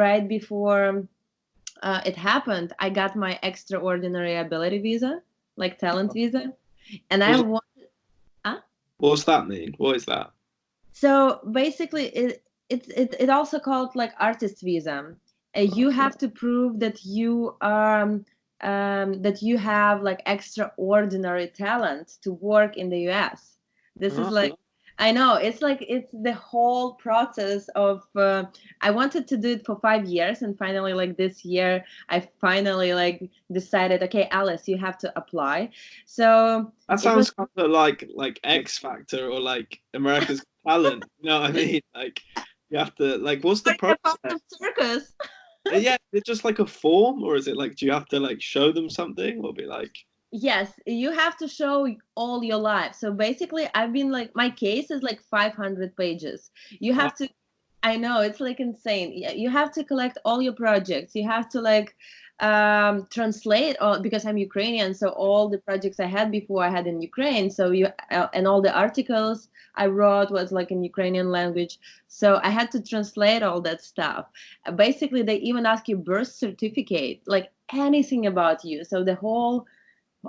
right before it happened, I got my extraordinary ability visa, like talent visa, and I What's, wanted. Huh? what's that mean? What is that? So basically, it also called like artist visa. You have to prove that that you have like extraordinary talent to work in the US. This is like, Oh, I know it's like it's the whole process of. I wanted to do it for 5 years, and finally, like this year, I finally like decided. Okay, Alice, you have to apply. So that it was. sounds kind of like X Factor or like America's Got Talent. You know what I mean? Like you have to like, what's the A part process? of circus. Yeah, is it just like a form, or is it like do you have to like show them something, or be like, Yes, you have to show all your life. So basically, I've been like, my case is like 500 pages. You oh, have to, I know it's like insane. You have to collect all your projects. You have to like translate all, because I'm Ukrainian. So all the projects I had before I had in Ukraine. So and all the articles I wrote was like in Ukrainian language. So I had to translate all that stuff. Basically, they even ask you birth certificate, like anything about you. So the whole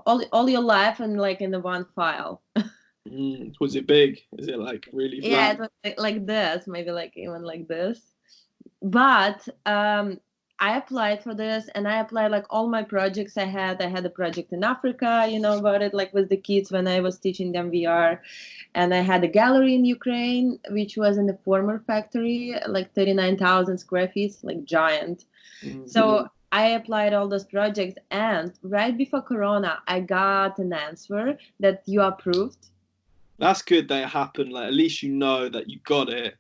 all your life and like in the one file. was it big? Is it like really Yeah, black? it was like this, maybe like even like this. But I applied for this, and I applied like all my projects I had. I had a project in Africa, you know about it, like with the kids when I was teaching them VR. And I had a gallery in Ukraine, which was in the former factory, like 39,000 square feet, like giant. Mm. So I applied all those projects, and right before Corona, I got an answer that you approved. That's good that it happened. Like at least you know that you got it.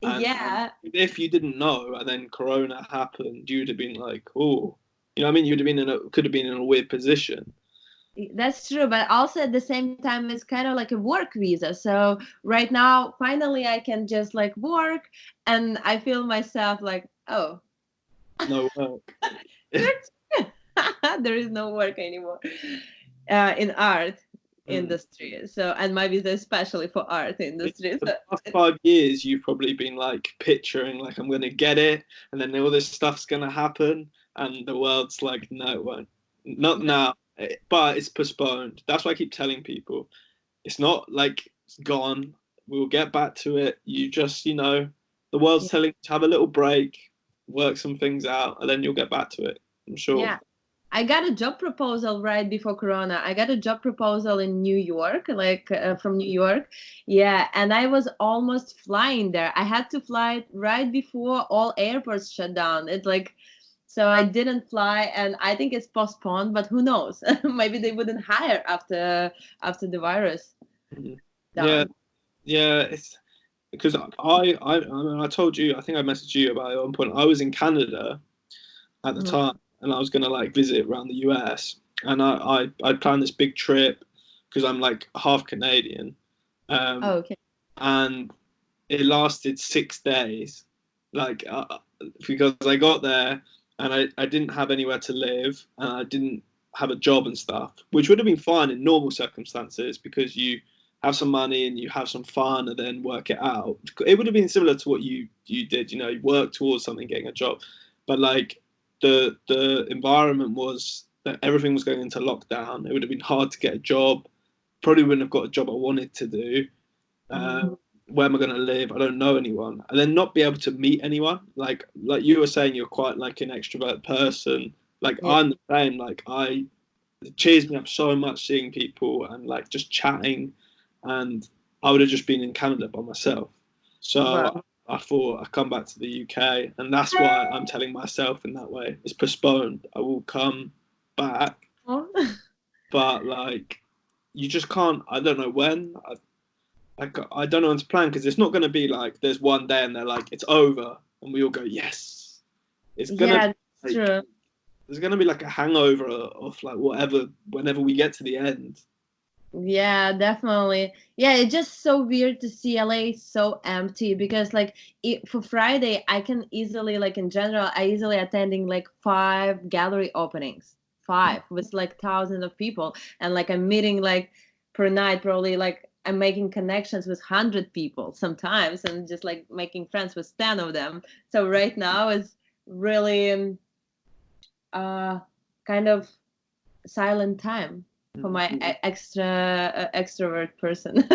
And Yeah, if you didn't know, and then Corona happened, you'd have been like, oh, you know what I mean? You'd have been could have been in a weird position. that's true. But also at the same time, it's kind of like a work visa. So right now, finally, I can just like work, and I feel myself like, oh, No work. there is no work anymore in art Mm. industry. So, and my visa is especially for art industry. The So past 5 years, you've probably been like picturing like I'm gonna get it, and then all this stuff's gonna happen, and the world's like, no, it won't. Not now, but it's postponed. That's why I keep telling people it's not like it's gone. We'll get back to it. You just, the world's telling you to have a little break, work some things out, and then you'll get back to it. I'm sure. yeah, I got a job proposal right before Corona. I got a job proposal in New York, like from New York. Yeah, and I was almost flying there. I had to fly right before all airports shut down. It's like, so I didn't fly, and I think it's postponed. But who knows? Maybe they wouldn't hire after the virus Mhm. Yeah, done. yeah. It's because I told you. I think I messaged you about it at one point. I was in Canada at the Mhm. time, and I was gonna like visit around the US, and I planned this big trip because I'm like half Canadian, Oh, um, okay. and it lasted 6 days, like because I got there and I didn't have anywhere to live and I didn't have a job and stuff, which would have been fine in normal circumstances because you have some money and you have some fun and then work it out. It would have been similar to what you did, you work towards something, getting a job, but like the environment was that everything was going into lockdown. It would have been hard to get a job. Probably wouldn't have got a job I wanted to do. Mhm. Where am I going to live? I don't know anyone, and then not be able to meet anyone. Like you were saying, you're quite like an extrovert person. Like Yeah. I'm the same. Like it cheers me up so much seeing people and like just chatting, and I would have just been in Canada by myself. Wow. So I thought I'd come back to the UK, and that's why I'm telling myself in that way. It's postponed. I will come back, but like you just can't. I don't know when. I don't know when to plan because it's not going to be like there's one day and they're like it's over and we all go yes. It's gonna be Yeah, that's like true. there's gonna be like a hangover of like whatever whenever we get to the end. Yeah, definitely. Yeah, it's just so weird to see LA so empty because like for Friday I can easily like in general I easily attending like 5 gallery openings. Five with like thousands of people, and like I'm meeting like per night probably like I'm making connections with 100 people sometimes and just like making friends with 10 of them. So right now is really kind of silent time for my extrovert person.